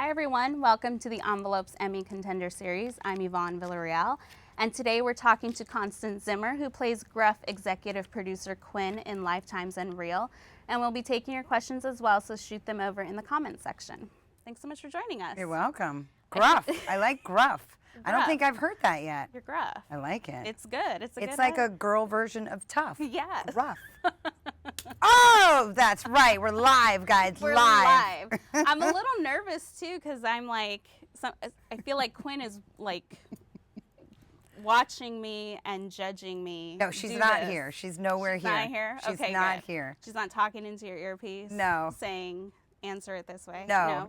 Hi everyone, welcome to the Envelopes Emmy Contender Series. I'm Yvonne Villarreal, and today we're talking to Constance Zimmer, who plays gruff executive producer Quinn in Lifetime's UnReal, and we'll be taking your questions as well, so shoot them over in the comments section. Thanks so much for joining us. You're welcome. Gruff. I like gruff. I don't think I've heard that yet. You're gruff. I like it. It's good. It's like a girl version of tough. Yes. Gruff. Oh, that's right. We're live, guys. We're live. I'm a little nervous too because I'm like, I feel like Quinn is like watching me and judging me. No, she's not here. She's nowhere here. Not here? She's okay, not good. here. She's not talking into your earpiece? No. Saying, answer it this way? No.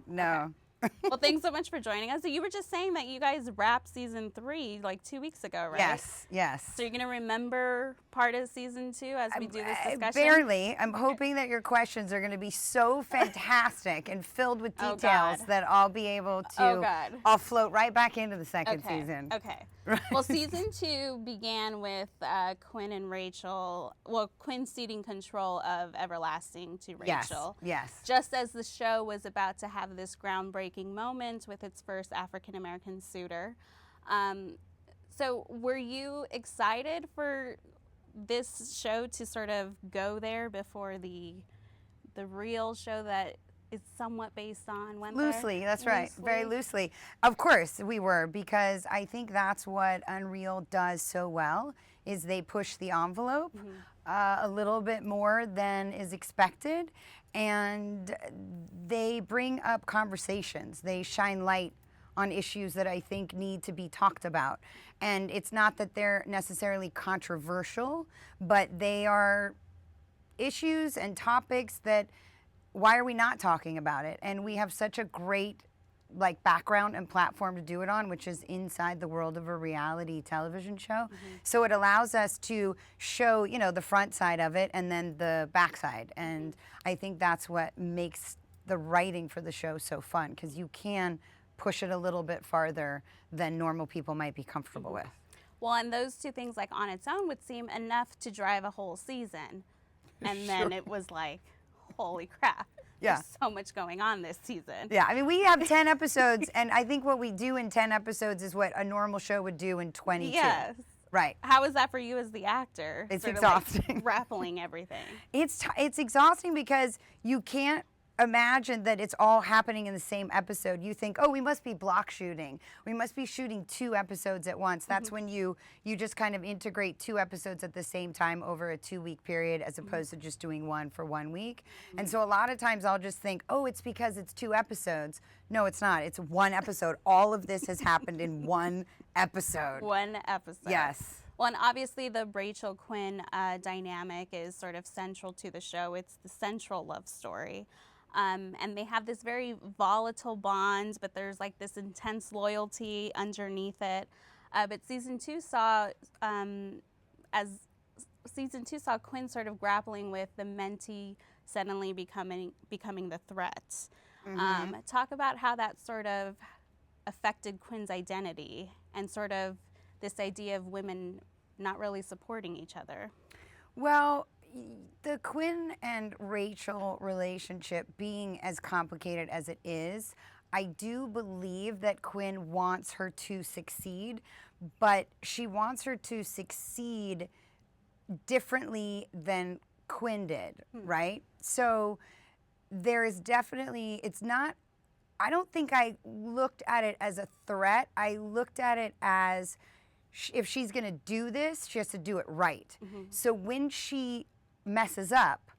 Okay. Well, thanks so much for joining us. So you were just saying that you guys wrapped season 3 like 2 weeks ago, right? Yes, yes. So you're going to remember part of season 2 as we do this discussion? Barely. I'm hoping that your questions are going to be so fantastic and filled with details that I'll be able to, I'll float right back into the second season. Okay. Well, season 2 began with Quinn and Rachel, Quinn ceding control of Everlasting to Rachel. Yes. Just as the show was about to have this groundbreaking moment with its first African-American suitor. So were you excited for this show to sort of go there before the real show that it's somewhat based on went loosely, there? That's right, very loosely. Of course we were, because I think that's what UnReal does so well, is they push the envelope a little bit more than is expected, and they bring up conversations. They shine light on issues that I think need to be talked about. And it's not that they're necessarily controversial, but they are issues and topics that, why are we not talking about it? And we have such a great background and platform to do it on, which is inside the world of a reality television show. So it allows us to show, the front side of it and then the back side. And I think that's what makes the writing for the show so fun, because you can push it a little bit farther than normal people might be comfortable with. Well, and those two things, on its own, would seem enough to drive a whole season. And then it was like, holy crap. Yeah. There's so much going on this season. Yeah, I mean, we have 10 episodes, and I think what we do in 10 episodes is what a normal show would do in 22. Yes. Right. How is that for you as the actor? It's sort exhausting. Of grappling everything. It's exhausting because you can't imagine that it's all happening in the same episode. You think, oh, we must be block shooting. We must be shooting 2 episodes at once. That's when you just kind of integrate 2 episodes at the same time over a 2-week period, as opposed to just doing one for 1 week. And so a lot of times I'll just think, oh, it's because it's 2 episodes. No, it's not. It's 1 episode. All of this has happened in 1 episode. 1 episode. Yes. Well, and obviously the Rachel-Quinn dynamic is sort of central to the show. It's the central love story. And they have this very volatile bond, but there's this intense loyalty underneath it. But season 2 saw Quinn sort of grappling with the mentee suddenly becoming the threat. Talk about how that sort of affected Quinn's identity and sort of this idea of women not really supporting each other. Well, the Quinn and Rachel relationship being as complicated as it is, I do believe that Quinn wants her to succeed, but she wants her to succeed differently than Quinn did, right? So there is definitely, I don't think I looked at it as a threat. I looked at it as, if she's going to do this, she has to do it right. So when she messes up,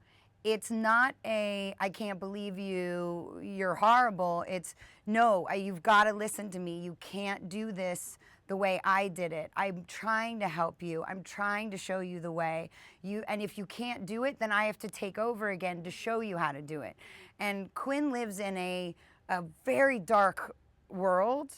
it's not I can't believe you, you're horrible. It's, no, you've got to listen to me. You can't do this the way I did it. I'm trying to help you. I'm trying to show you the way. And if you can't do it, then I have to take over again to show you how to do it. And Quinn lives in a very dark world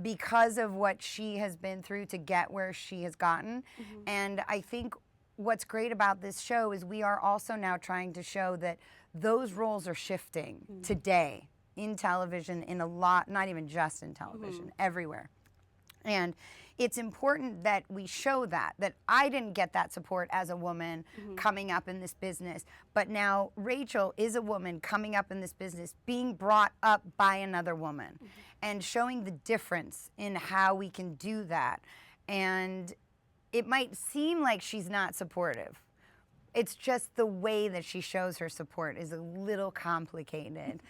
because of what she has been through to get where she has gotten. And I think what's great about this show is we are also now trying to show that those roles are shifting today in television, in a lot, not even just in television, everywhere. And it's important that we show that I didn't get that support as a woman coming up in this business, but now Rachel is a woman coming up in this business, being brought up by another woman, and showing the difference in how we can do that. And it might seem like she's not supportive. It's just the way that she shows her support is a little complicated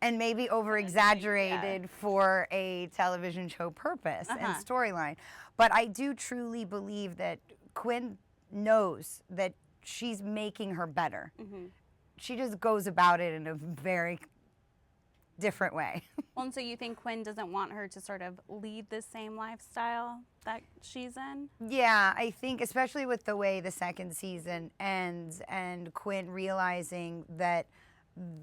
and maybe over-exaggerated for a television show purpose and storyline. But I do truly believe that Quinn knows that she's making her better. She just goes about it in a very different way. Well, and so you think Quinn doesn't want her to sort of lead the same lifestyle that she's in? Yeah, I think especially with the way the second season ends and Quinn realizing that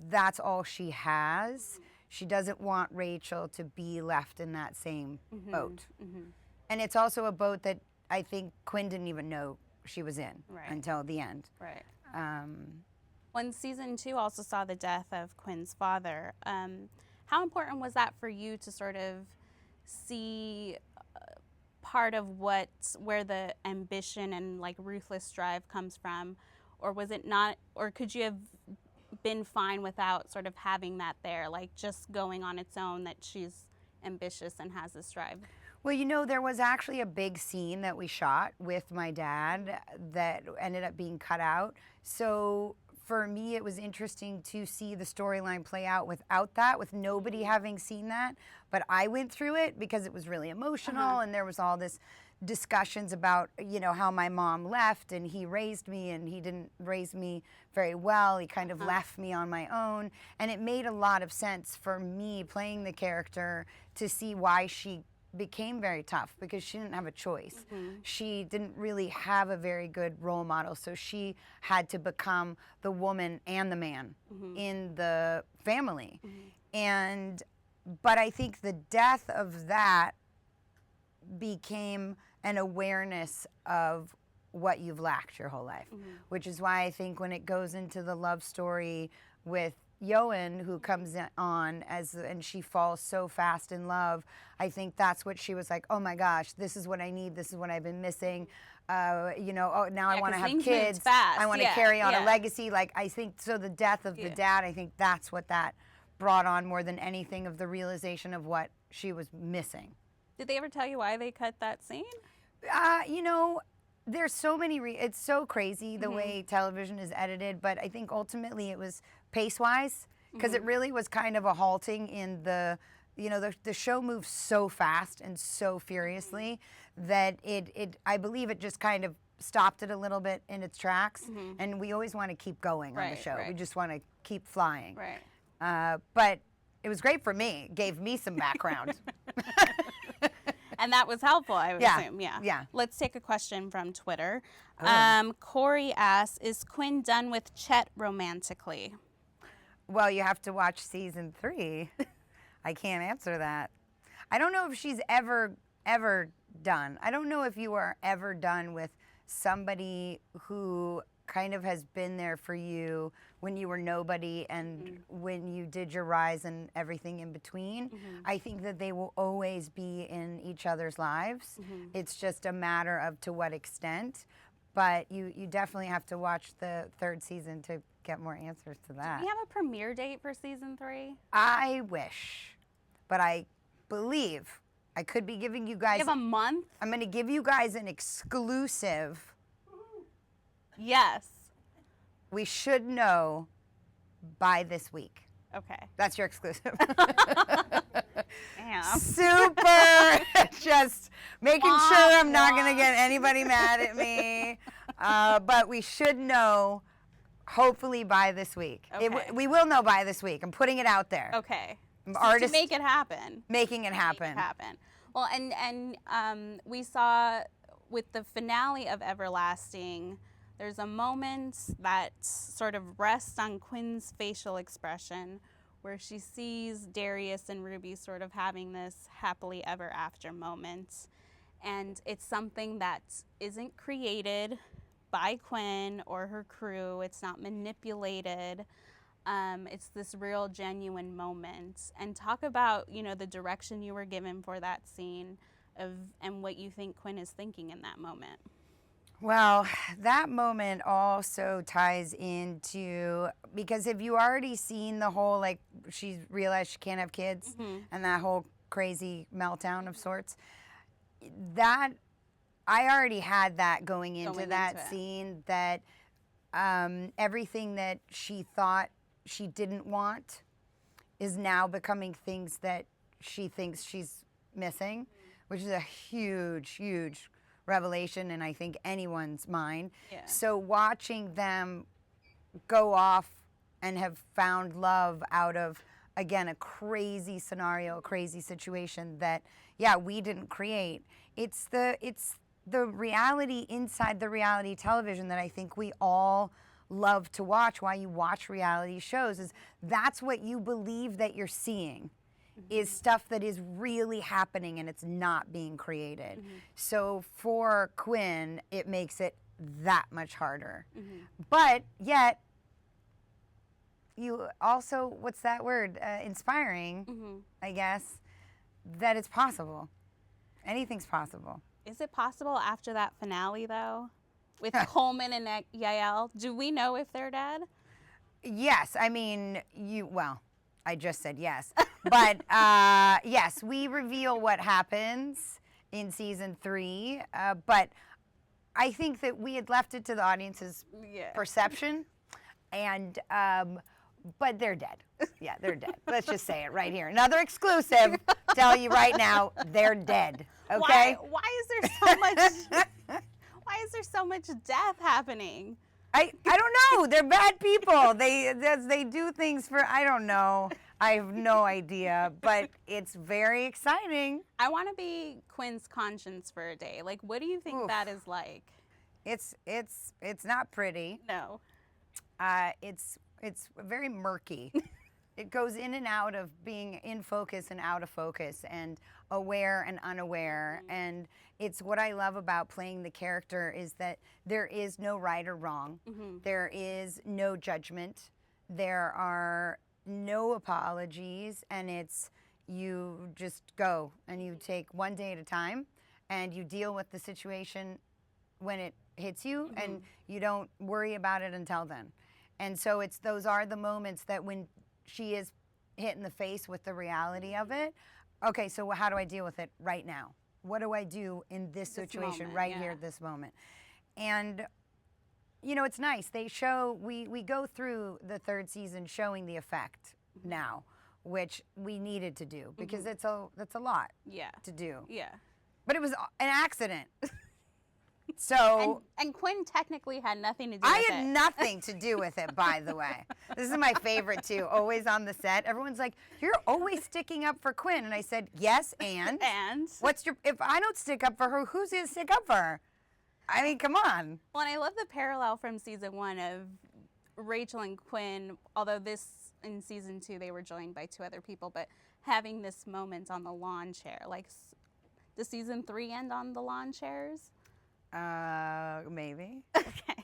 that's all she has, she doesn't want Rachel to be left in that same boat. And it's also a boat that I think Quinn didn't even know she was in until the end. Right. When season 2 also saw the death of Quinn's father, how important was that for you to sort of see part of where the ambition and like ruthless drive comes from, or was it not, or could you have been fine without sort of having that there, like just going on its own that she's ambitious and has this drive? Well, you know, there was actually a big scene that we shot with my dad that ended up being cut out. So for me, it was interesting to see the storyline play out without that, with nobody having seen that. But I went through it because it was really emotional, and there was all this discussions about, you know, how my mom left and he raised me and he didn't raise me very well. He kind of left me on my own. And it made a lot of sense for me playing the character to see why she became very tough, because she didn't have a choice. She didn't really have a very good role model, so she had to become the woman and the man in the family. But I think the death of that became an awareness of what you've lacked your whole life, which is why I think when it goes into the love story with Yoan, who comes on and she falls so fast in love, I think that's what she was like, oh my gosh, this is what I need, this is what I've been missing. You know, oh, now I want to have kids, I want to carry on a legacy. Like, I think, so the death of the dad, I think that's what that brought on more than anything, of the realization of what she was missing. Did they ever tell you why they cut that scene? You know, there's so many, it's so crazy the way television is edited, but I think ultimately it was pace-wise, because it really was kind of a halting in the, you know, the show moves so fast and so furiously that I believe it just kind of stopped it a little bit in its tracks, and we always want to keep going on the show. We just want to keep flying. But it was great for me. It gave me some background. And that was helpful, I would assume. Yeah. Let's take a question from Twitter. Corey asks, is Quinn done with Chet romantically? Well, you have to watch season 3. I can't answer that. I don't know if she's ever done. I don't know if you are ever done with somebody who kind of has been there for you when you were nobody and when you did your rise and everything in between. I think that they will always be in each other's lives. It's just a matter of to what extent. But you definitely have to watch the 3rd season to get more answers to that. Do we have a premiere date for season 3? I wish, but I believe I could be giving you guys. You have a month? I'm going to give you guys an exclusive. Yes. We should know by this week. Okay. That's your exclusive. Damn. Super. Just making sure I'm not going to get anybody mad at me. But we should know hopefully by this week. Okay. We will know by this week. I'm putting it out there. Okay. Artist, to make it happen. Making it happen. Make it happen. Well, and we saw with the finale of Everlasting, there's a moment that sort of rests on Quinn's facial expression where she sees Darius and Ruby sort of having this happily ever after moment. And it's something that isn't created by Quinn or her crew. It's not manipulated. It's this real genuine moment. And talk about, you know, the direction you were given for that scene. and what you think Quinn is thinking in that moment. Well, that moment also ties into, because have you already seen the whole, like, she realized she can't have kids and that whole crazy meltdown of sorts? That, I already had that going into that scene, that everything that she thought she didn't want is now becoming things that she thinks she's missing, which is a huge, huge revelation in, I think, anyone's mind. Yeah. So watching them go off and have found love out of, again, a crazy scenario, a crazy situation that, yeah, we didn't create. It's the reality inside the reality television that I think we all love to watch. Why you watch reality shows is that's what you believe that you're seeing. Is stuff that is really happening and it's not being created. So for Quinn, it makes it that much harder. But yet, you also, what's that word? Inspiring, I guess, that it's possible. Anything's possible. Is it possible after that finale, though, with Coleman and Yael? Do we know if they're dead? Yes, I mean, well, I just said yes. But yes, we reveal what happens in season 3. But I think that we had left it to the audience's perception. And, but they're dead. Yeah, they're dead. Let's just say it right here. Another exclusive. Tell you right now, they're dead. Okay? Why is there so much? Why is there so much death happening? I don't know. They're bad people. They do things for, I don't know. I have no idea, but it's very exciting. I want to be Quinn's conscience for a day. Like, what do you think that is like? It's not pretty. No. It's very murky. It goes in and out of being in focus and out of focus and aware and unaware. And it's what I love about playing the character is that there is no right or wrong. There is no judgment. There are no apologies, and it's you just go and you take one day at a time and you deal with the situation when it hits you and you don't worry about it until then. And so those are the moments that when she is hit in the face with the reality of it, okay, so how do I deal with it right now? What do I do in this situation moment, here at this moment? And you know, it's nice. They show, we go through the 3rd season showing the effect now, which we needed to do because that's a lot to do. Yeah. But it was an accident. So and Quinn technically had nothing to do with it. I had nothing to do with it, by the way. This is my favorite too. Always on the set, everyone's like, "You're always sticking up for Quinn," and I said, "Yes, and if I don't stick up for her, who's gonna stick up for her?" I mean, come on. Well, and I love the parallel from season 1 of Rachel and Quinn, although in season 2 they were joined by 2 other people, but having this moment on the lawn chair. Like, does season 3 end on the lawn chairs? Maybe. Okay.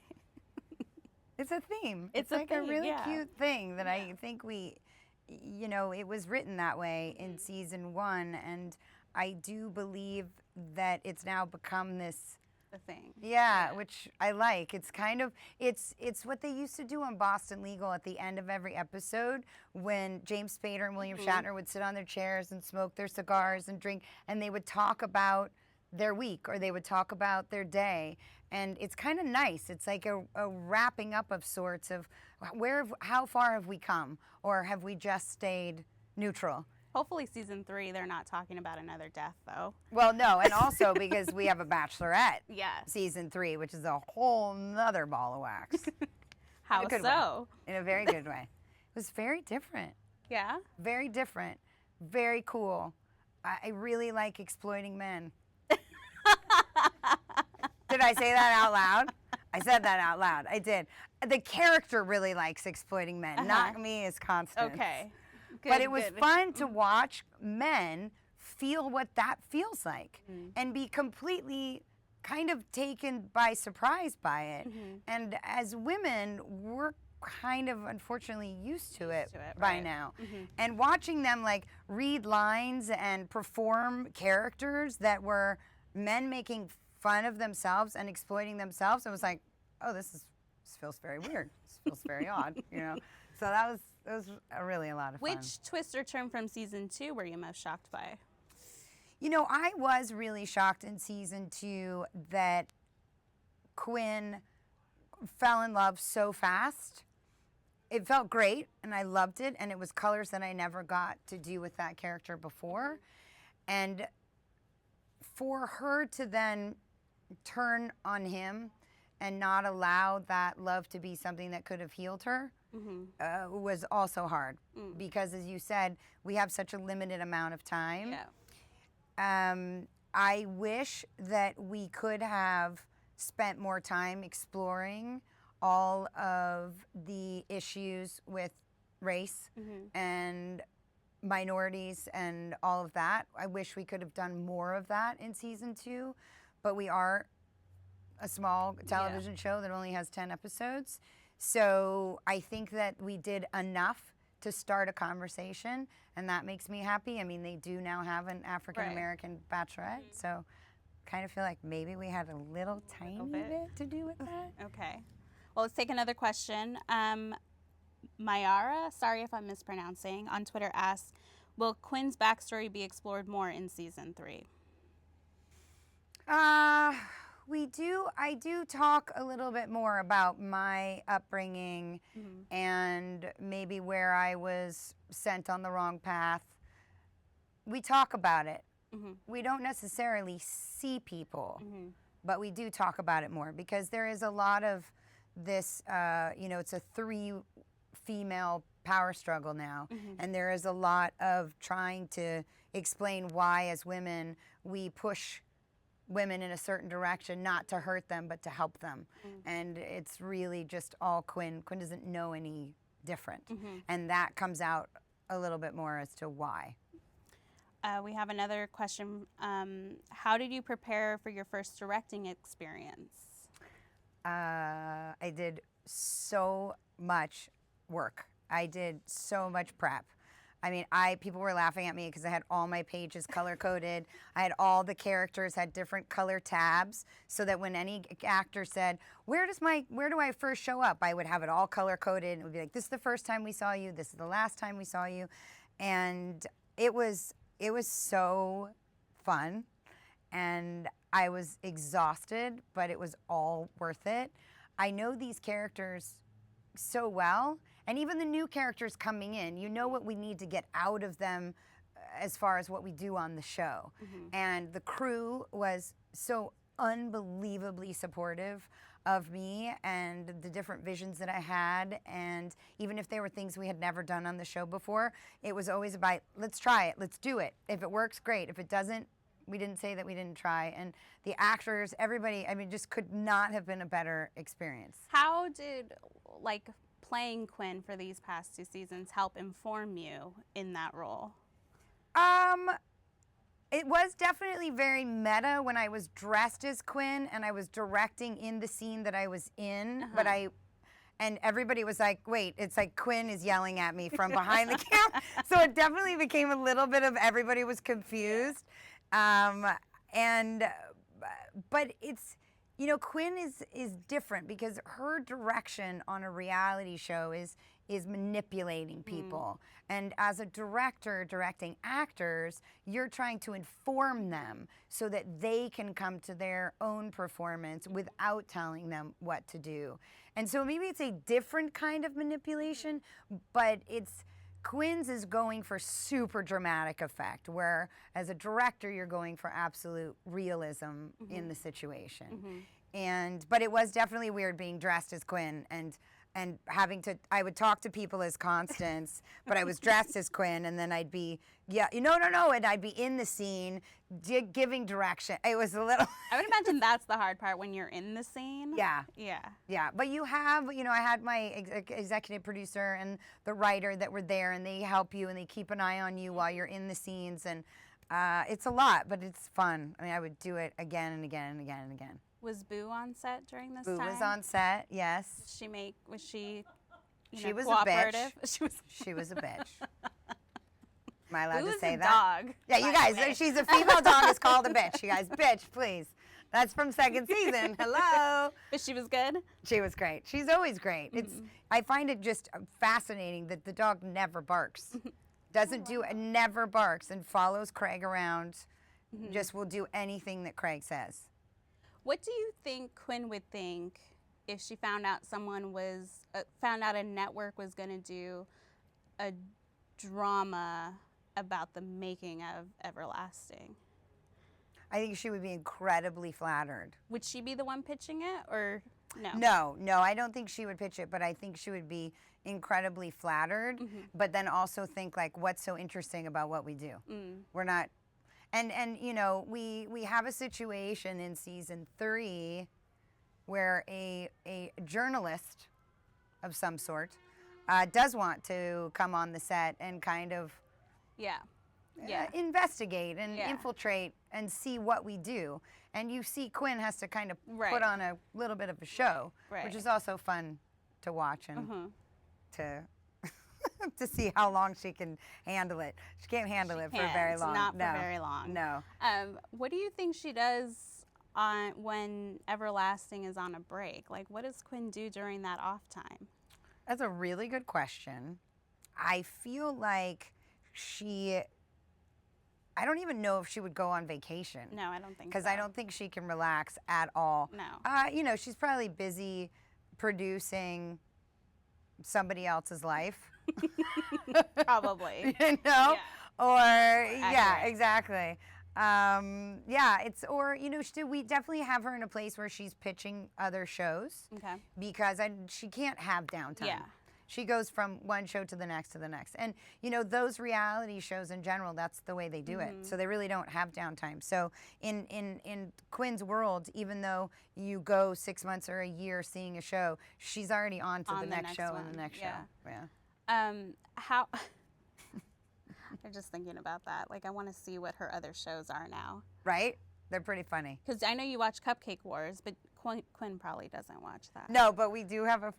It's a theme. It's like a really yeah. cute thing that I think it was written that way in season 1, and I do believe that it's now become this a thing. Yeah, which I like. It's kind of, it's what they used to do on Boston Legal at the end of every episode when James Spader and William Shatner would sit on their chairs and smoke their cigars and drink, and they would talk about their week or they would talk about their day. And it's kind of nice. It's like a wrapping up of sorts of how far have we come, or have we just stayed neutral? Hopefully season 3, they're not talking about another death, though. Well, no, and also because we have a Bachelorette season 3, which is a whole nother ball of wax. How so? In a very good way. It was very different. Yeah? Very different. Very cool. I really like exploiting men. Did I say that out loud? I said that out loud. I did. The character really likes exploiting men, not me as Constance. Okay. Good, but it was fun to watch men feel what that feels like and be completely kind of taken by surprise by it. And as women, we're kind of unfortunately used to it by right. now. And watching them like read lines and perform characters that were men making fun of themselves and exploiting themselves, I was like, oh, this feels very weird. This feels very odd, you know. So that was really a lot of fun. Which twist or turn from season 2 were you most shocked by? You know, I was really shocked in season 2 that Quinn fell in love so fast. It felt great, and I loved it, and it was colors that I never got to do with that character before. And for her to then turn on him and not allow that love to be something that could have healed her was also hard. Because, as you said, we have such a limited amount of time. I wish that we could have spent more time exploring all of the issues with race and minorities and all of that. I wish we could have done more of that in season 2, but we are a small television show that only has 10 episodes. So I think that we did enough to start a conversation, and that makes me happy. I mean, they do now have an African-American Bachelorette, so kind of feel like maybe we had a little tiny bit to do with that. Okay. Well, let's take another question. Mayara, sorry if I'm mispronouncing, on Twitter asks, will Quinn's backstory be explored more in season 3? I do talk a little bit more about my upbringing and maybe where I was sent on the wrong path. We talk about it. We don't necessarily see people, but we do talk about it more because there is a lot of this, it's a 3-female power struggle now, and there is a lot of trying to explain why, as women, we push women in a certain direction, not to hurt them, but to help them. And it's really just all Quinn. Quinn doesn't know any different. And that comes out a little bit more as to why. We have another question. How did you prepare for your first directing experience? I did so much work. I did so much prep. I mean, people were laughing at me because I had all my pages color-coded. I had all the characters had different color tabs so that when any actor said, where do I first show up? I would have it all color-coded, and it would be like, this is the first time we saw you, this is the last time we saw you. And it was so fun, and I was exhausted, but it was all worth it. I know these characters so well, and even the new characters coming in, you know what we need to get out of them as far as what we do on the show. And the crew was so unbelievably supportive of me and the different visions that I had, and even if there were things we had never done on the show before, it was always about, let's try it, let's do it. If it works, great. If it doesn't, we didn't say that we didn't try. And the actors, everybody, I mean, just could not have been a better experience. How did, playing Quinn for these past 2 seasons help inform you in that role? It was definitely very meta when I was dressed as Quinn and I was directing in the scene that I was in, and everybody was like, wait, it's like Quinn is yelling at me from behind the camera. So it definitely became a little bit of everybody was confused. But it's, Quinn is different because her direction on a reality show is manipulating people. And as a director directing actors, you're trying to inform them so that they can come to their own performance without telling them what to do. And so maybe it's a different kind of manipulation, but Quinns is going for super dramatic effect, where as a director you're going for absolute realism in the situation. But it was definitely weird being dressed as Quinn and having to, I would talk to people as Constance, but I was dressed as Quinn, and then I'd be, no, and I'd be in the scene giving direction. It was a little... I would imagine that's the hard part when you're in the scene. Yeah. Yeah. But you have, I had my executive producer and the writer that were there, and they help you, and they keep an eye on you while you're in the scenes, and it's a lot, but it's fun. I mean, I would do it again and again and again and again. Was Boo on set during this Boo time? was on set, yes. Was she She was a cooperative. bitch. She was a bitch. Am I allowed Who to is say a that? dog? Yeah, you guys. She's a female dog. Is called a bitch. You guys, bitch, please. That's from second season. Hello. But she was good. She was great. She's always great. I find it just fascinating that the dog never barks. Never barks and follows Craig around. Just will do anything that Craig says. What do you think Quinn would think if she found out found out a network was going to do a drama about the making of Everlasting? I think she would be incredibly flattered. Would she be the one pitching it, or no? No, I don't think she would pitch it, but I think she would be incredibly flattered, but then also think like, what's so interesting about what we do? We're not, and we have a situation in season 3 where a journalist of some sort does want to come on the set and kind of investigate and infiltrate and see what we do. And you see Quinn has to kind of put on a little bit of a show, which is also fun to watch and to to see how long she can handle it. She can't handle it for very long. Not for very long. No. What do you think she does when Everlasting is on a break? Like, what does Quinn do during that off time? That's a really good question. I feel like I don't even know if she would go on vacation. No, I don't think so. Because I don't think she can relax at all. No. She's probably busy producing somebody else's life. Probably. Yeah. Or, Accurate. exactly. We definitely have her in a place where she's pitching other shows. Okay. Because she can't have downtime. Yeah. She goes from one show to the next to the next. And, those reality shows in general, that's the way they do it. So they really don't have downtime. So in Quinn's world, even though you go 6 months or a year seeing a show, she's already on to the next show and the next show. Yeah. How... I'm just thinking about that. Like, I want to see what her other shows are now. Right? They're pretty funny. Because I know you watch Cupcake Wars, but Quinn probably doesn't watch that. No, but we do have a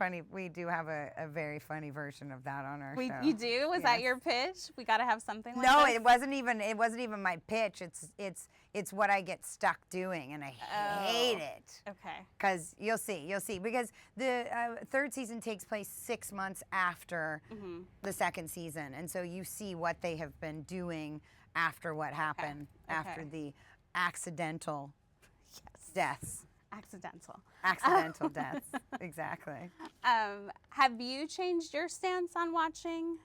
very funny version of that on our show. You do? Was that your pitch? We got to have something like No, this? it wasn't even my pitch. It's what I get stuck doing, and I hate it. Okay. Because you'll see. Because the third season takes place 6 months after the second season, and so you see what they have been doing after what happened, after the accidental deaths. Accidental deaths, exactly. Have you changed your stance on watching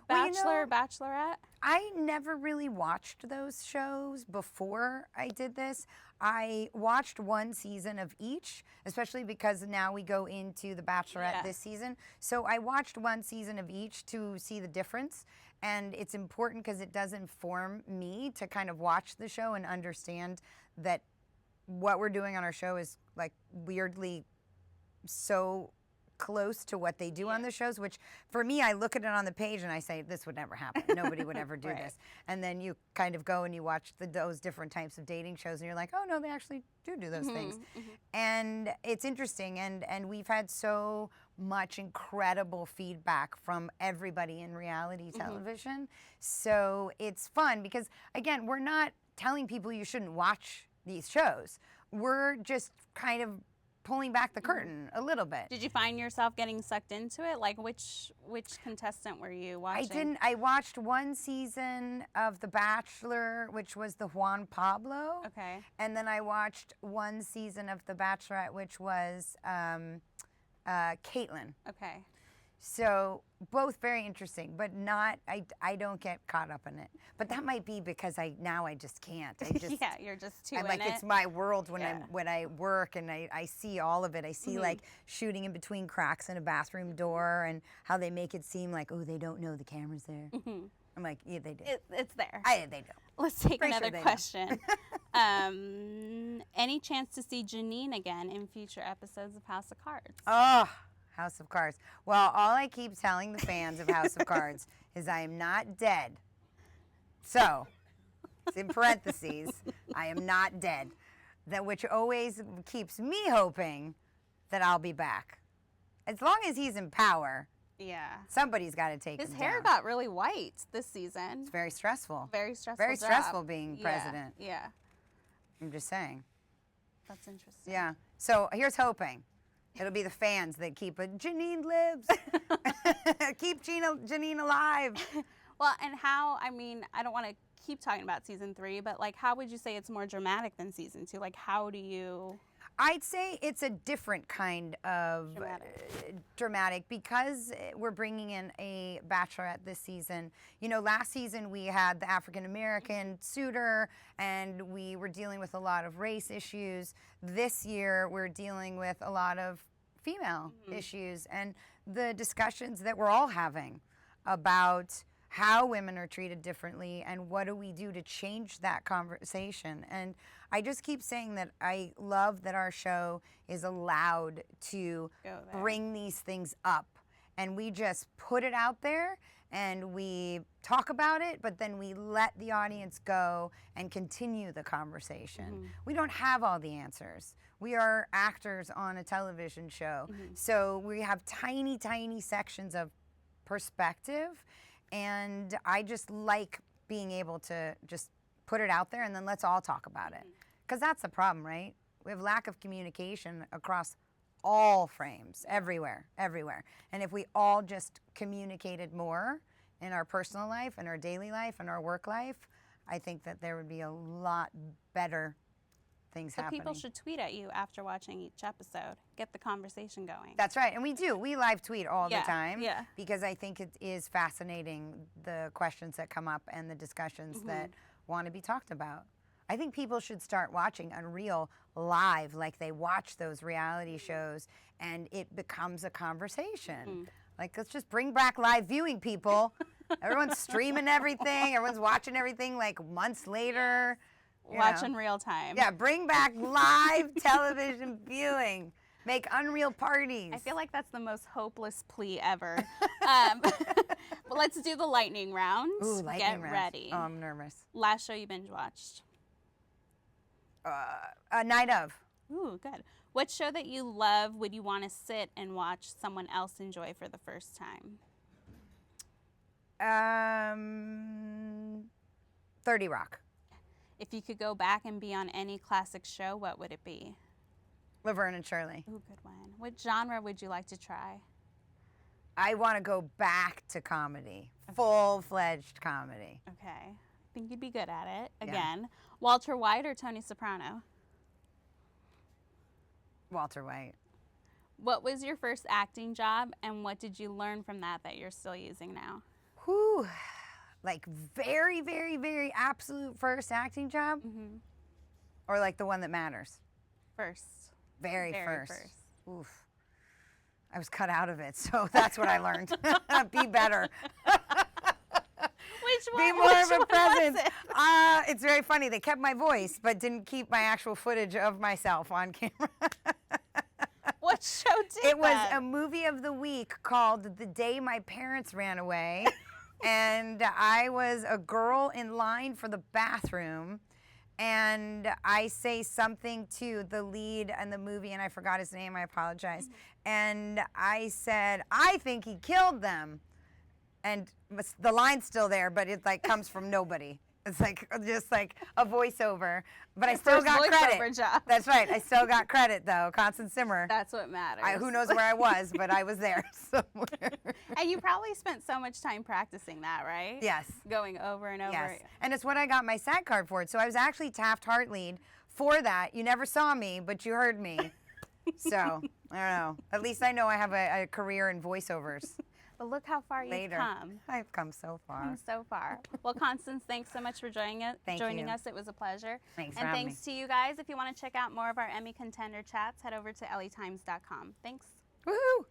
Bachelor, Bachelorette? I never really watched those shows before I did this. I watched one season of each, especially because now we go into the Bachelorette this season. So I watched one season of each to see the difference. And it's important because it does inform me to kind of watch the show and understand that what we're doing on our show is like weirdly so close to what they do on the shows, which for me, I look at it on the page and I say, this would never happen. Nobody would ever do this. And then you kind of go and you watch those different types of dating shows and you're like, oh no, they actually do those things. And it's interesting. And we've had so much incredible feedback from everybody in reality television. So it's fun because, again, we're not telling people you shouldn't watch these shows. We're just kind of pulling back the curtain a little bit. Did you find yourself getting sucked into it? Like, which contestant were you watching? I didn't. I watched one season of The Bachelor, which was the Juan Pablo. Okay. And then I watched one season of The Bachelorette, which was Caitlin. Okay. So both very interesting, but not. I don't get caught up in it. But that might be because I just can't. I just yeah, you're just too I'm in like, it. it's my world when I work and I see all of it. I see like shooting in between cracks in a bathroom door and how they make it seem like, oh, they don't know the camera's there. I'm like, yeah, they do. It's there. They don't. Let's take Pretty another sure they question. Any chance to see Janine again in future episodes of House of Cards? Oh, House of Cards. Well, all I keep telling the fans of House of Cards is I am not dead. So, it's in parentheses, I am not dead. That which always keeps me hoping that I'll be back. As long as he's in power, Yeah. Somebody's got to take His him hair down. got really white this season. It's very stressful. Very stressful. Very job. stressful being president. Yeah. I'm just saying. That's interesting. Yeah. So here's hoping. It'll be the fans that keep it. Janine lives. Keep Janine alive. Well, and how, I mean, I don't want to keep talking about season 3, but like, how would you say it's more dramatic than season 2? Like, how do you? I'd say it's a different kind of dramatic because we're bringing in a Bachelorette this season. You know, last season we had the African American suitor and we were dealing with a lot of race issues. This year we're dealing with a lot of female issues and the discussions that we're all having about how women are treated differently and what do we do to change that conversation. And I just keep saying that I love that our show is allowed to bring these things up and we just put it out there and we talk about it, but then we let the audience go and continue the conversation. We don't have all the answers. We are actors on a television show. So we have tiny, tiny sections of perspective. And I just like being able to just put it out there and then let's all talk about it. Because that's the problem, right? We have lack of communication across all frames, everywhere. And if we all just communicated more in our personal life and our daily life and our work life, I think that there would be a lot better things happening. People should tweet at you after watching each episode. Get the conversation going. That's right, and we do. We live tweet all the time Yeah. because I think it is fascinating, the questions that come up and the discussions that want to be talked about. I think people should start watching UnReal live like they watch those reality shows and it becomes a conversation. Like, let's just bring back live viewing, people. Everyone's streaming everything. Everyone's watching everything like months later. Watch in real time. Yeah, bring back live television viewing. Make UnReal parties. I feel like that's the most hopeless plea ever. But let's do the lightning round. Ooh, lightning Get round. ready. Oh, I'm nervous. Last show you binge watched? A Night of. Ooh, good. What show that you love would you want to sit and watch someone else enjoy for the first time? 30 Rock. If you could go back and be on any classic show, what would it be? Laverne and Shirley. Ooh, good one. What genre would you like to try? I want to go back to comedy. Full-fledged comedy. Okay. I think you'd be good at it. Again. Walter White or Tony Soprano? Walter White. What was your first acting job and what did you learn from that you're still using now? Whew. Like very, very, very absolute first acting job? Or like the one that matters? First. Very first. Oof. I was cut out of it, so that's what I learned. Be better. Which one? Be more of a presence. It's very funny. They kept my voice, but didn't keep my actual footage of myself on camera. What show did It was that? a movie of the week called The Day My Parents Ran Away. And I was a girl in line for the bathroom. And I say something to the lead in the movie, and I forgot his name. I apologize. And I said, I think he killed them. And the line's still there, but it like comes from nobody. It's like just like a voiceover, but I still got credit. Job. That's right. I still got credit though. Constance Zimmer. That's what matters. Who knows where I was, but I was there somewhere. And you probably spent so much time practicing that, right? Yes. Going over and over. Yes. And it's what I got my SAG card for. So I was actually Taft-Hart lead for that. You never saw me, but you heard me. So I don't know. At least I know I have a career in voiceovers. But look how far you've come. I've come so far. So far. Well, Constance, thanks so much for joining us. It was a pleasure. Thanks and for having thanks to you guys. If you want to check out more of our Emmy contender chats, head over to elletimes.com. Thanks. Woohoo!